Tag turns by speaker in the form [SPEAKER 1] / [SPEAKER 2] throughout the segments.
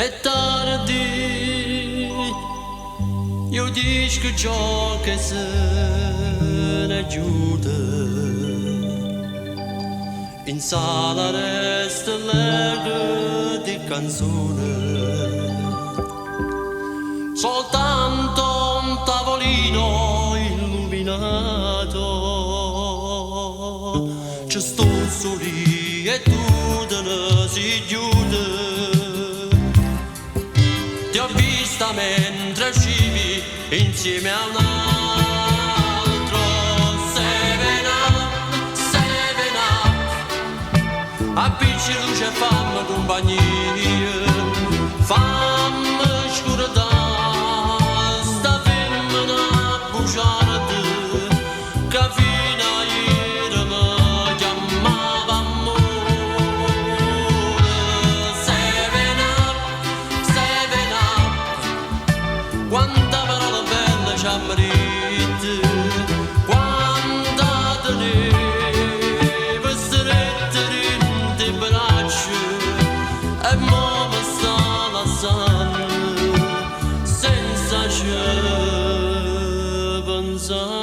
[SPEAKER 1] È tardi, io dico ciò che se ne aiuta. In sala resta l'eco di canzone, soltanto un tavolino illuminato. Ci sto soli e tutto ne si chiude. Ti ho vista mentre uscivi insieme a un altro. Seven up, appicci luce e fammi compagnia. Fammi scurità, sta femmina bugiarda, che fino a ieri mi chiamava amore. Seven up, quanta parola bella ci ha marito, quanta tenevo strette in te braccia, e mo mi sta lasciando senza ci pensare.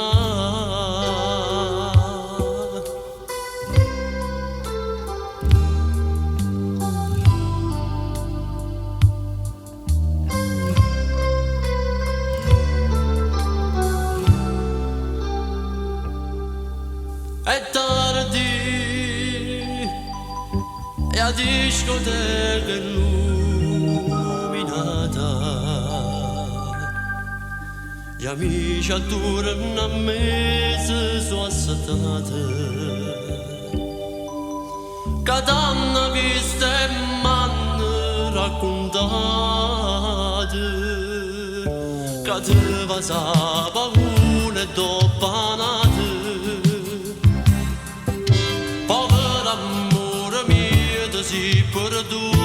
[SPEAKER 1] È tardi e a discoteca illuminata, gli amici attorno a me si sono assettati, che t'hanno visto e m'hanno raccontato, che te passava una e dopo nata. Povero amore mio, ti sei perduto.